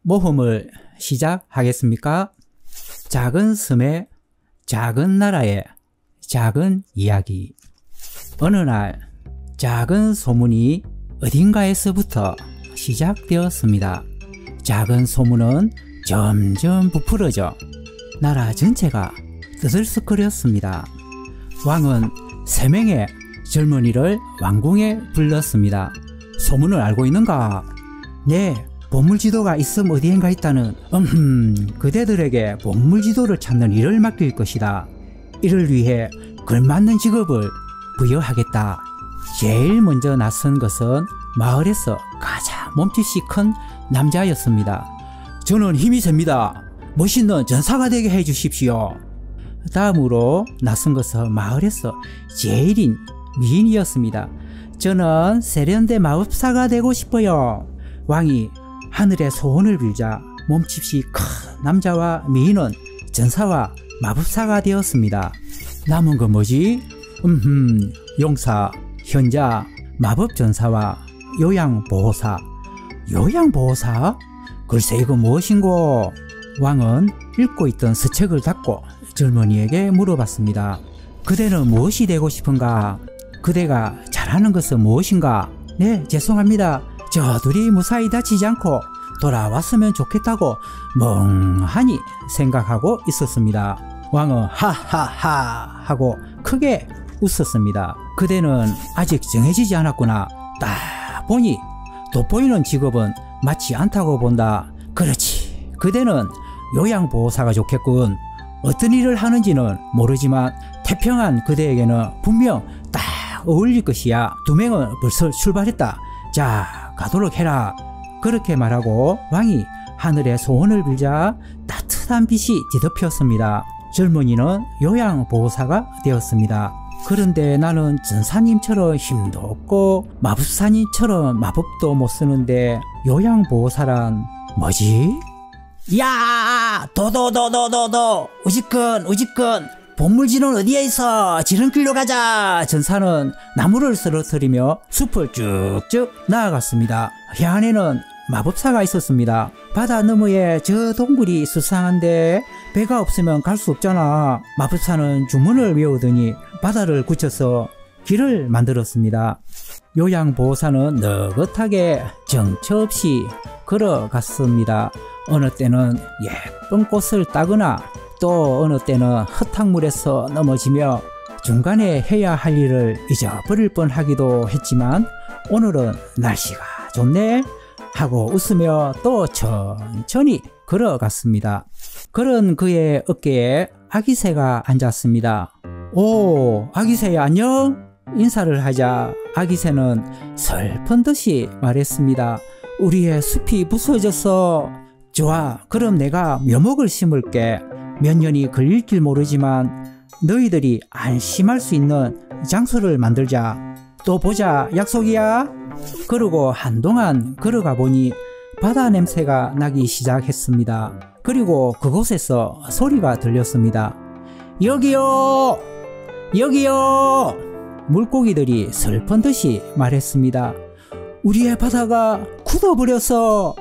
모험을 시작하겠습니까? 작은 섬의 작은 나라의 작은 이야기. 어느 날 작은 소문이 어딘가에서부터 시작되었습니다. 작은 소문은 점점 부풀어져 나라 전체가 떠들썩거렸습니다. 왕은 3명의 젊은이를 왕궁에 불렀습니다. 소문을 알고 있는가? 네, 보물지도가 있음 어디엔가 있다는 그대들에게 보물지도를 찾는 일을 맡길 것이다. 이를 위해 걸맞는 직업을 부여하겠다. 제일 먼저 나선 것은 마을에서 가장 몸짓이 큰 남자였습니다. 저는 힘이 셉니다. 멋있는 전사가 되게 해주십시오. 다음으로 나선 것은 마을에서 제일인 미인이었습니다. 저는 세련된 마법사가 되고 싶어요. 왕이 하늘의 소원을 빌자 몸집이 큰 남자와 미인은 전사와 마법사가 되었습니다. 남은 건 뭐지? 용사, 현자, 마법전사와 요양보호사. 요양보호사? 글쎄 이건 무엇인고? 왕은 읽고 있던 서책을 닫고 젊은이에게 물어봤습니다. 그대는 무엇이 되고 싶은가? 그대가 잘하는 것은 무엇인가? 네, 죄송합니다. 저 둘이 무사히 다치지 않고 돌아왔으면 좋겠다고 멍하니 생각하고 있었습니다. 왕은 하하하 하고 크게 웃었습니다. 그대는 아직 정해지지 않았구나. 딱 보니 돋보이는 직업은 맞지 않다고 본다. 그렇지, 그대는 요양보호사가 좋겠군. 어떤 일을 하는지는 모르지만 태평한 그대에게는 분명 딱 어울릴 것이야. 2명은 벌써 출발했다. 자, 가도록 해라. 그렇게 말하고 왕이 하늘의 소원을 빌자 따뜻한 빛이 뒤덮였습니다. 젊은이는 요양보호사가 되었습니다. 그런데 나는 전사님처럼 힘도 없고 마법사님처럼 마법도 못 쓰는데 요양보호사란 뭐지? 야! 도도도도도도! 우지끈 보물지는 어디에 있어? 지름길로 가자! 전사는 나무를 쓰러뜨리며 숲을 쭉쭉 나아갔습니다. 해안에는 마법사가 있었습니다. 바다 너머에 저 동굴이 수상한데 배가 없으면 갈 수 없잖아. 마법사는 주문을 외우더니 바다를 굳혀서 길을 만들었습니다. 요양보호사는 느긋하게 정처 없이 걸어갔습니다. 어느 때는 예쁜 꽃을 따거나 또 어느 때는 흙탕물에서 넘어지며 중간에 해야 할 일을 잊어버릴 뻔하기도 했지만 오늘은 날씨가 좋네 하고 웃으며 또 천천히 걸어갔습니다. 그런 그의 어깨에 아기새가 앉았습니다. 오, 아기새야 안녕? 인사를 하자 아기새는 슬픈 듯이 말했습니다. 우리의 숲이 부서졌어. 좋아, 그럼 내가 묘목을 심을게. 몇 년이 걸릴지 모르지만 너희들이 안심할 수 있는 장소를 만들자. 또 보자, 약속이야? 그러고 한동안 걸어가 보니 바다 냄새가 나기 시작했습니다. 그리고 그곳에서 소리가 들렸습니다. 여기요! 여기요! 물고기들이 슬픈 듯이 말했습니다. 우리의 바다가 굳어버렸어.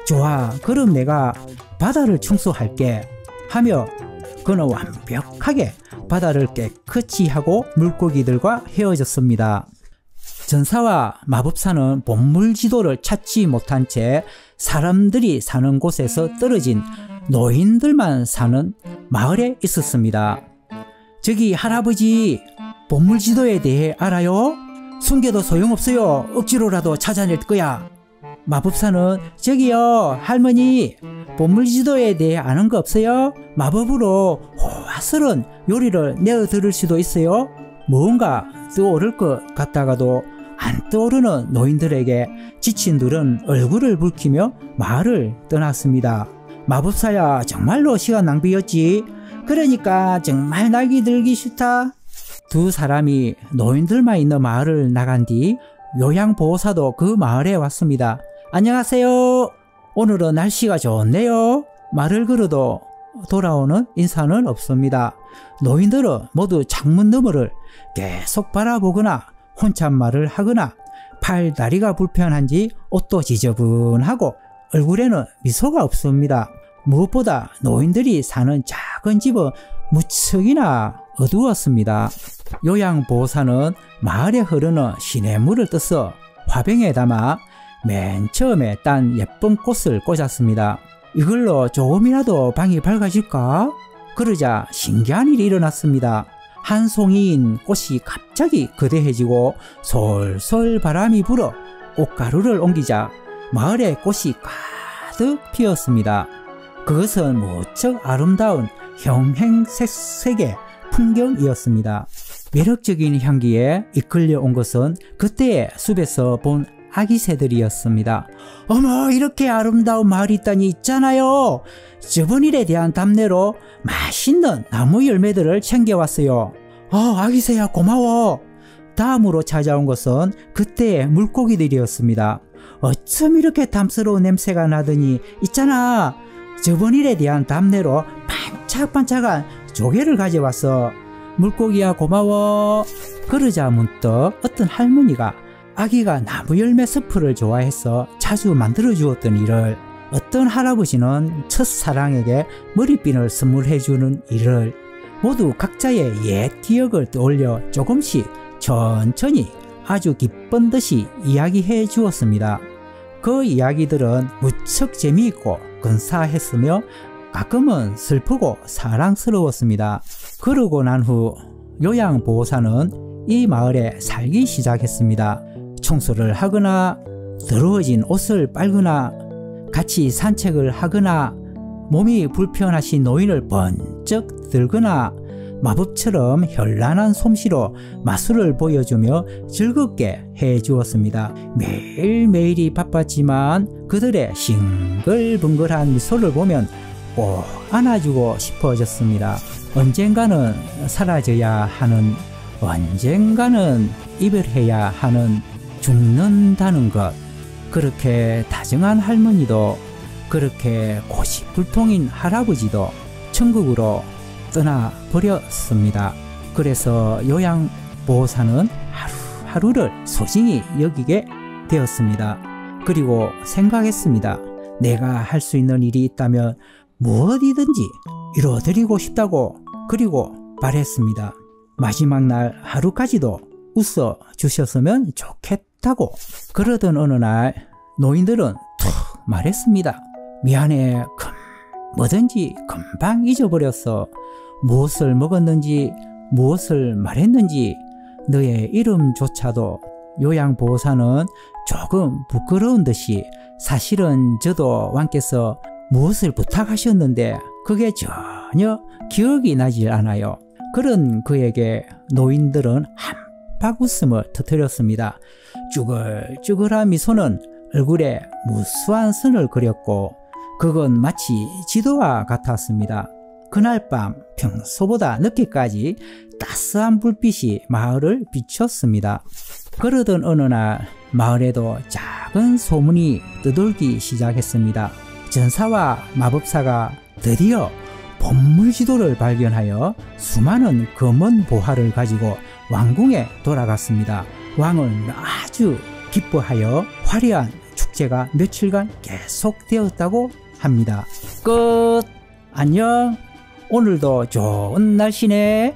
좋아, 그럼 내가 바다를 청소할게 하며 그는 완벽하게 바다를 깨끗이 하고 물고기들과 헤어졌습니다. 전사와 마법사는 보물지도를 찾지 못한 채 사람들이 사는 곳에서 떨어진 노인들만 사는 마을에 있었습니다. 저기 할아버지, 보물지도에 대해 알아요? 숨겨도 소용없어요. 억지로라도 찾아낼 거야. 마법사는 저기요 할머니, 보물지도에 대해 아는 거 없어요? 마법으로 호화스러운 요리를 내어드릴 수도 있어요. 뭔가 떠오를 것 같다가도 안 떠오르는 노인들에게 지친 둘은 얼굴을 붉히며 마을을 떠났습니다. 마법사야, 정말로 시간 낭비였지. 그러니까 정말 날기 들기 싫다. 두 사람이 노인들만 있는 마을을 나간 뒤 요양보호사도 그 마을에 왔습니다. 안녕하세요. 오늘은 날씨가 좋네요. 말을 걸어도 돌아오는 인사는 없습니다. 노인들은 모두 창문 너머를 계속 바라보거나 혼잣말을 하거나 팔 다리가 불편한지 옷도 지저분하고 얼굴에는 미소가 없습니다. 무엇보다 노인들이 사는 작은 집은 무척이나 어두웠습니다. 요양보호사는 마을에 흐르는 시냇물을 떠서 화병에 담아 맨 처음에 딴 예쁜 꽃을 꽂았습니다. 이걸로 조금이라도 방이 밝아질까? 그러자 신기한 일이 일어났습니다. 한 송이인 꽃이 갑자기 거대해지고 솔솔 바람이 불어 꽃가루를 옮기자 마을에 꽃이 가득 피었습니다. 그것은 무척 아름다운 형형색색의 풍경이었습니다. 매력적인 향기에 이끌려 온 것은 그때의 숲에서 본 아기 새들이었습니다. 어머, 이렇게 아름다운 마을이 있다니 있잖아요. 저번 일에 대한 답례로 맛있는 나무 열매들을 챙겨왔어요. 아기 새야 고마워. 다음으로 찾아온 것은 그때의 물고기들이었습니다. 어쩜 이렇게 탐스러운 냄새가 나더니 있잖아. 저번 일에 대한 답례로 반짝반짝한 조개를 가져왔어. 물고기야 고마워. 그러자 문득 어떤 할머니가 아기가 나무 열매 스프를 좋아해서 자주 만들어 주었던 일을, 어떤 할아버지는 첫사랑에게 머리핀을 선물해 주는 일을 모두 각자의 옛 기억을 떠올려 조금씩 천천히 아주 기쁜 듯이 이야기해 주었습니다. 그 이야기들은 무척 재미있고 근사했으며 가끔은 슬프고 사랑스러웠습니다. 그러고 난 후 요양보호사는 이 마을에 살기 시작했습니다. 청소를 하거나 더러워진 옷을 빨거나 같이 산책을 하거나 몸이 불편하신 노인을 번쩍 들거나 마법처럼 현란한 솜씨로 마술을 보여주며 즐겁게 해주었습니다. 매일매일이 바빴지만 그들의 싱글벙글한 미소를 보면 꼭 안아주고 싶어졌습니다. 언젠가는 사라져야 하는, 언젠가는 이별해야 하는, 죽는다는 것. 그렇게 다정한 할머니도, 그렇게 고집불통인 할아버지도 천국으로 떠나버렸습니다. 그래서 요양보호사는 하루하루를 소중히 여기게 되었습니다. 그리고 생각했습니다. 내가 할 수 있는 일이 있다면 무엇이든지 이뤄드리고 싶다고, 그리고 말했습니다. 마지막 날 하루까지도 웃어 주셨으면 좋겠다고. 그러던 어느 날 노인들은 툭 말했습니다. 미안해, 뭐든지 금방 잊어버렸어. 무엇을 먹었는지, 무엇을 말했는지, 너의 이름조차도. 요양보호사는 조금 부끄러운 듯이 사실은 저도 왕께서 무엇을 부탁하셨는데 그게 전혀 기억이 나질 않아요. 그런 그에게 노인들은 한박 웃음을 터뜨렸습니다. 쭈글쭈글한 미소는 얼굴에 무수한 선을 그렸고 그건 마치 지도와 같았습니다. 그날 밤 평소보다 늦게까지 따스한 불빛이 마을을 비췄습니다. 그러던 어느 날 마을에도 작은 소문이 떠돌기 시작했습니다. 전사와 마법사가 드디어 보물지도를 발견하여 수많은 검은 보화를 가지고 왕궁에 돌아갔습니다. 왕은 아주 기뻐하여 화려한 축제가 며칠간 계속되었다고 합니다. 끝! 안녕! 오늘도 좋은 날씨네.